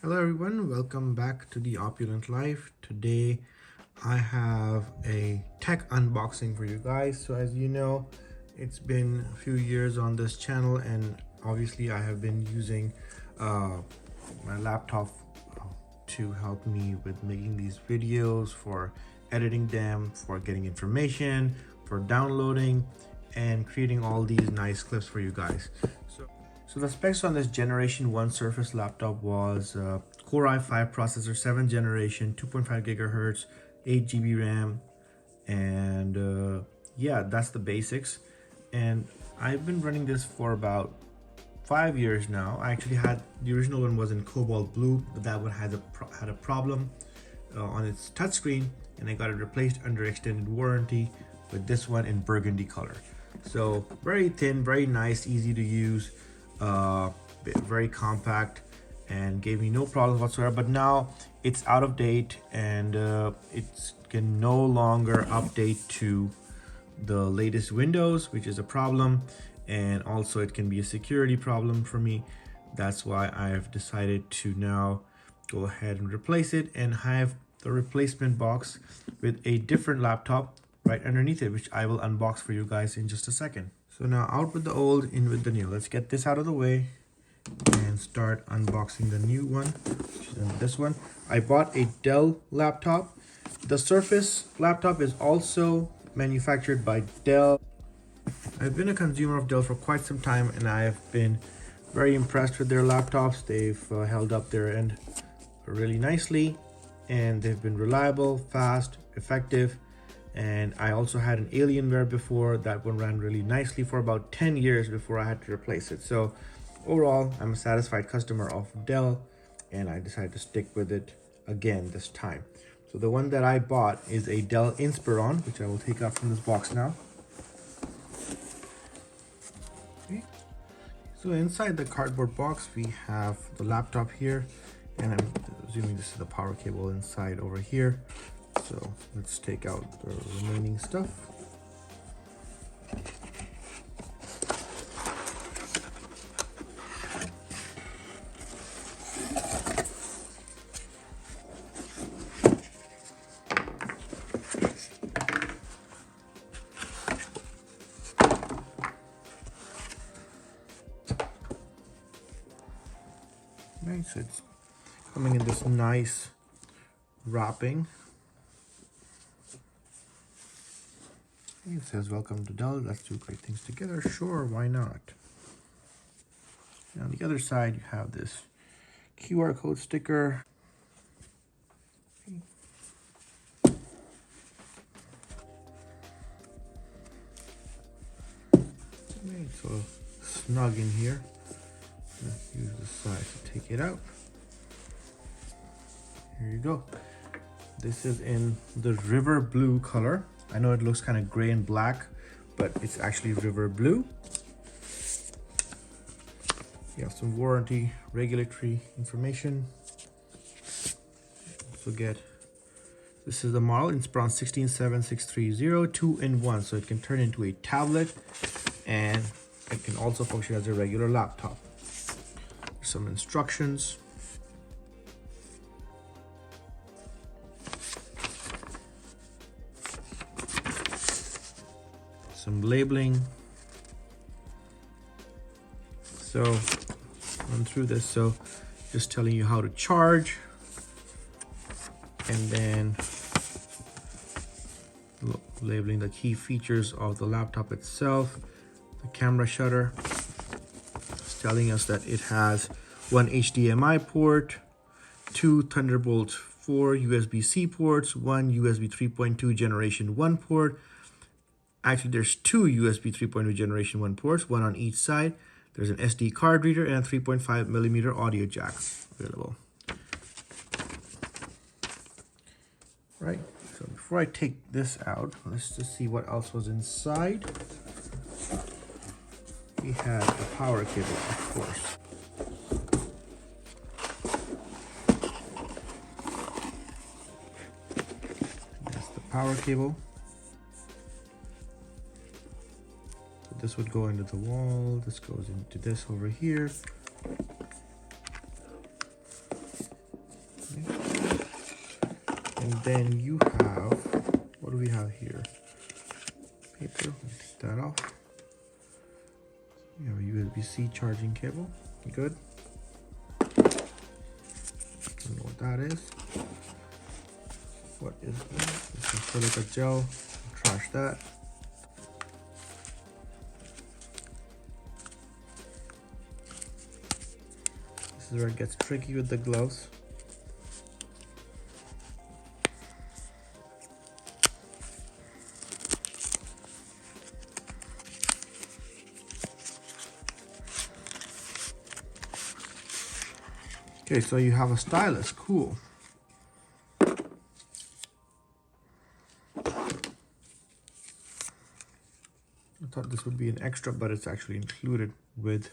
Hello everyone, welcome back to the Opulent Life. Today I have a tech unboxing for you guys. So as you know, it's been a few years on this channel and obviously I have been using my laptop to help me with making these videos, for editing them, for getting information, for downloading and creating all these nice clips for you guys. So the specs on this Generation 1 Surface laptop was Core i5 processor, 7th generation, 2.5 gigahertz, 8 GB RAM, and yeah, that's the basics. And I've been running this for about 5 years now. I actually had the original one was in cobalt blue, but that one had a problem on its touchscreen, and I got it replaced under extended warranty with this one in burgundy color. So very thin, very nice, easy to use, very compact, and gave me no problems whatsoever. But now it's out of date and it can no longer update to the latest Windows, which is a problem, and also it can be a security problem for me. That's why I've decided to now go ahead and replace it and have the replacement box with a different laptop right underneath it, which I will unbox for you guys in just a second. So now, out with the old, in with the new. Let's get this out of the way and start unboxing the new one, which is this one. I bought a Dell laptop. The Surface laptop is also manufactured by Dell. I've been a consumer of Dell for quite some time and I have been very impressed with their laptops. They've held up their end really nicely and they've been reliable, fast, effective. And I also had an Alienware before. That one ran really nicely for about 10 years before I had to replace it. So overall, I'm a satisfied customer of Dell and I decided to stick with it again this time. So the one that I bought is a Dell Inspiron, which I will take out from this box now. Okay. So inside the cardboard box, we have the laptop here, and I'm assuming this is the power cable inside over here. So let's take out the remaining stuff. Right, so it's coming in this nice wrapping. It says, "Welcome to Dell. Let's do great things together." Sure, why not? And on the other side, you have this QR code sticker. It's so snug in here. Let's use the side to take it out. Here you go. This is in the river blue color. I know it looks kind of gray and black, but it's actually river blue. You have some warranty, regulatory information. Also get, this is the model Inspiron 167630, 2-in-1, so it can turn into a tablet and it can also function as a regular laptop. Some instructions. Some labeling. So run through this. So just telling you how to charge, and then labeling the key features of the laptop itself. The camera shutter. It's telling us that it has one HDMI port, 2 Thunderbolt 4 USB-C ports, 1 USB 3.2 Generation 1 port. Actually, there's 2 USB 3.2 Generation 1 ports, one on each side. There's an SD card reader and a 3.5mm audio jack available. Right, so before I take this out, let's just see what else was inside. We had a power cable, of course. That's the power cable. This would go into the wall. This goes into this over here. And then you have, what do we have here? Paper, take that off. You have a USB-C charging cable, good. Don't know what that is. What is that? This is silica gel, trash that. This is where it gets tricky with the gloves. Okay, so you have a stylus, cool. I thought this would be an extra, but it's actually included with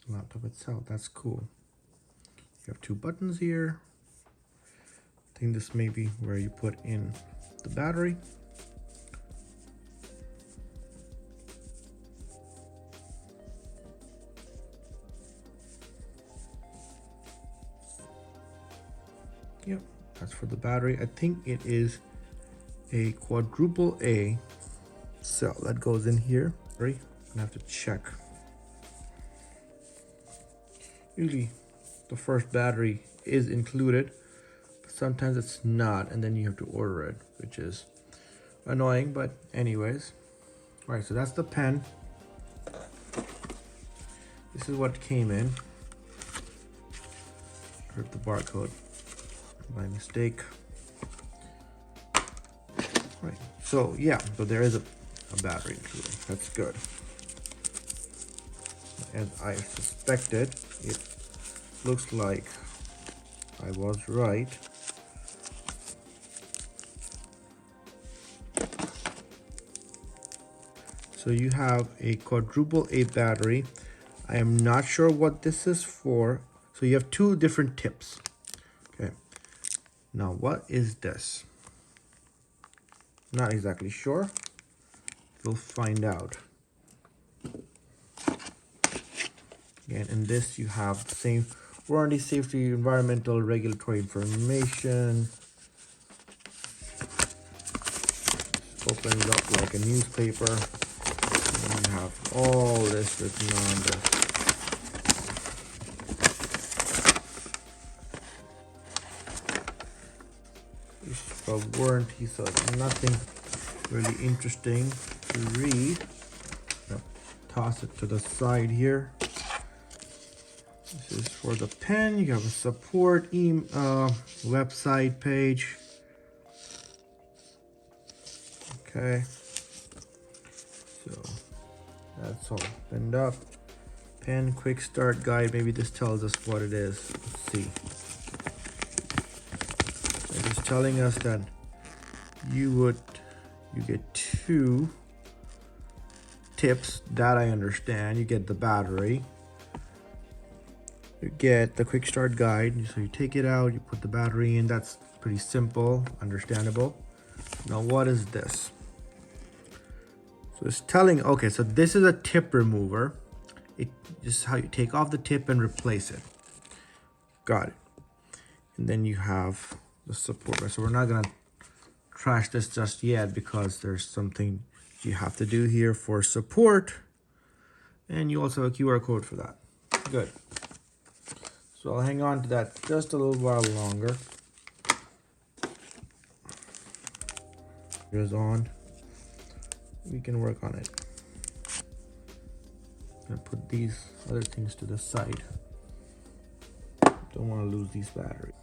the laptop itself. That's cool. You have 2 buttons here. I think this may be where you put in the battery. Yep, that's for the battery. I think it is a quadruple A cell that goes in here. Right, I'm gonna have to check. Usually the first battery is included, but sometimes it's not, and then you have to order it, which is annoying, but anyways. All right, so that's the pen. This is what came in. Hurt the barcode by mistake. Right, so yeah, so there is a battery included. That's good. As I suspected, it looks like I was right. So you have a quadruple A battery. I am not sure what this is for. So you have 2 different tips. Okay. Now what is this? Not exactly sure. We'll find out. Again, in this you have the same warranty, safety, environmental, regulatory information. Opens up like a newspaper. And you have all this written on this. It's a warranty, so nothing really interesting to read. Toss it to the side here. This is for the pen. You have a support website page. Okay, so that's all pinned up. Pen quick start guide. Maybe this tells us what it is. Let's see. It is telling us that you get 2 tips that I understand. You get the battery. You get the quick start guide. So you take it out, you put the battery in. That's pretty simple, understandable. Now what is this? So it's telling, okay, so this is a tip remover. It is how you take off the tip and replace it. Got it. And then you have the support. So we're not gonna trash this just yet because there's something you have to do here for support. And you also have a QR code for that. Good. So I'll hang on to that just a little while longer. Here's on. We can work on it. I'm gonna put these other things to the side. Don't want to lose these batteries.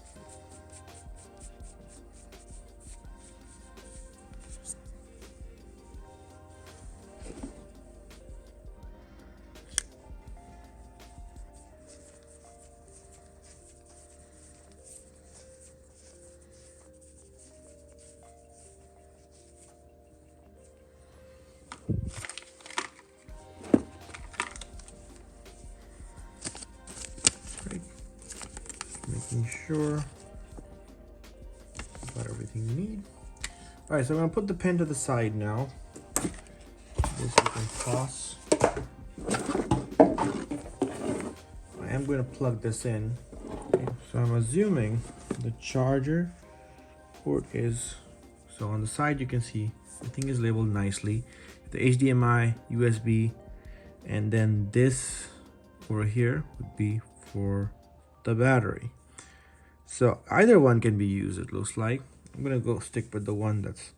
Making sure got everything you need. All right, so I'm gonna put the pen to the side now. This you can toss. I am going to plug this in. Okay, So I'm assuming the charger port is, so on the side you can see everything is labeled nicely. The HDMI, USB, and then this over here would be for the battery. So either one can be used, it looks like. I'm gonna go stick with the one that's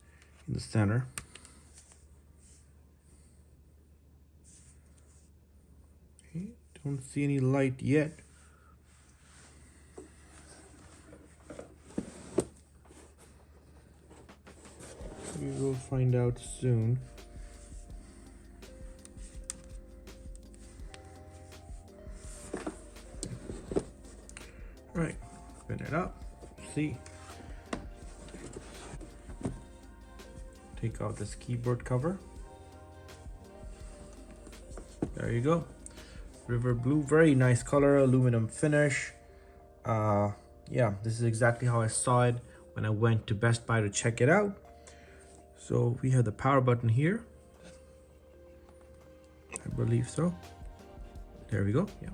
in the center. Okay, don't see any light yet. We will find out soon. All right, open it up, see. Take out this keyboard cover. There you go. River blue, very nice color, aluminum finish. Yeah, this is exactly how I saw it when I went to Best Buy to check it out. So we have the power button here. I believe so. There we go. Yeah.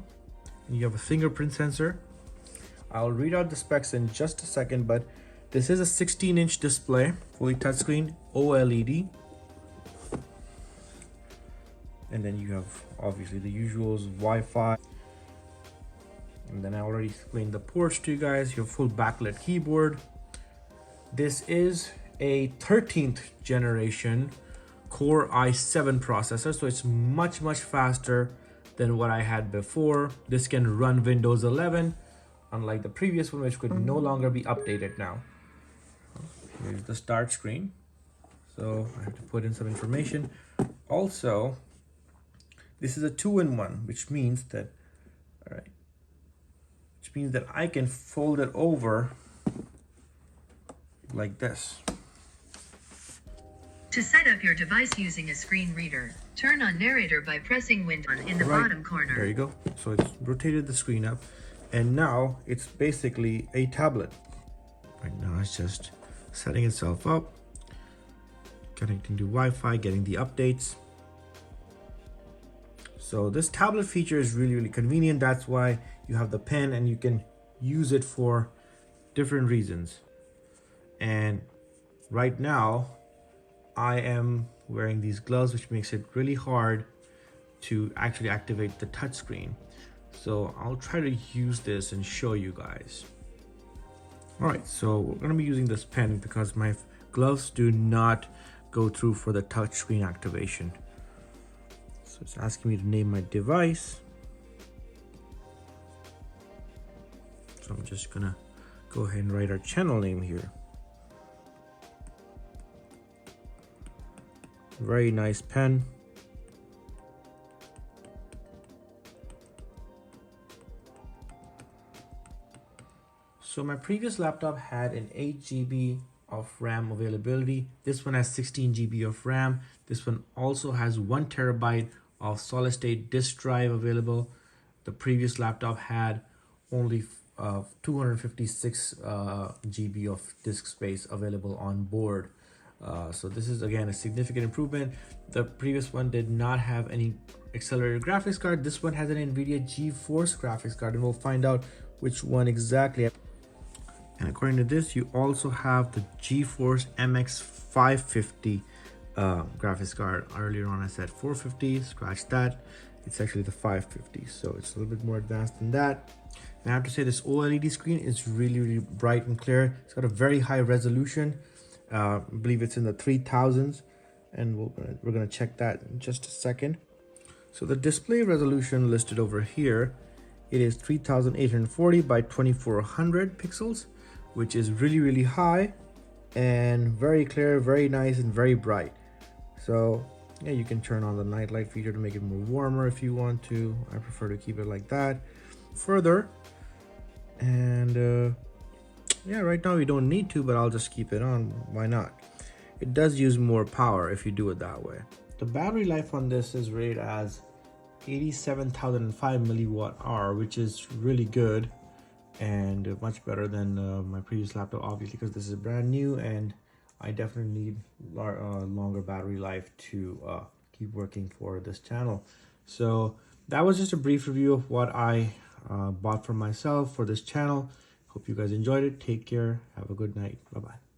And you have a fingerprint sensor. I'll read out the specs in just a second, but this is a 16-inch display, fully touchscreen, OLED. And then you have obviously the usuals, Wi-Fi. And then I already explained the ports to you guys, your full backlit keyboard. This is a 13th generation Core i7 processor, so it's much faster than what I had before. This can run Windows 11, unlike the previous one, which could no longer be updated now. Here's the start screen. So I have to put in some information. Also, this is a 2-in-1, which means that, all right, which means that I can fold it over like this. To set up your device using a screen reader, turn on narrator by pressing Window in the bottom corner. There you go. So it's rotated the screen up, and now it's basically a tablet. Right now it's just setting itself up, connecting to Wi-Fi, getting the updates. So this tablet feature is really convenient. That's why you have the pen and you can use it for different reasons. And right now I am wearing these gloves, which makes it really hard to actually activate the touchscreen. So I'll try to use this and show you guys. All right, so we're gonna be using this pen because my gloves do not go through for the touchscreen activation. So it's asking me to name my device. So I'm just gonna go ahead and write our channel name here. Very nice pen. So my previous laptop had an 8 GB of RAM availability. This one has 16 GB of RAM. This one also has 1 TB of solid state disk drive available. The previous laptop had only 256 GB of disk space available on board. So this is again a significant improvement. The previous one did not have any accelerated graphics card. This one has an NVIDIA GeForce graphics card, and we'll find out which one exactly. And according to this, you also have the GeForce MX 550 graphics card. Earlier on I said 450, scratch that. It's actually the 550, so it's a little bit more advanced than that. And I have to say this OLED screen is really bright and clear. It's got a very high resolution. I believe it's in the 3000s, and we're gonna check that in just a second. So the display resolution listed over here, it is 3840 by 2400 pixels, which is really high and very clear, very nice, and very bright. So yeah, you can turn on the night light feature to make it more warmer if you want to. I prefer to keep it like that. Further, and yeah, right now we don't need to, but I'll just keep it on. Why not? It does use more power if you do it that way. The battery life on this is rated as 87,005 milliwatt hour, which is really good and much better than my previous laptop, obviously, because this is brand new and I definitely need longer battery life to keep working for this channel. So that was just a brief review of what I bought for myself for this channel. Hope you guys enjoyed it. Take care. Have a good night. Bye-bye.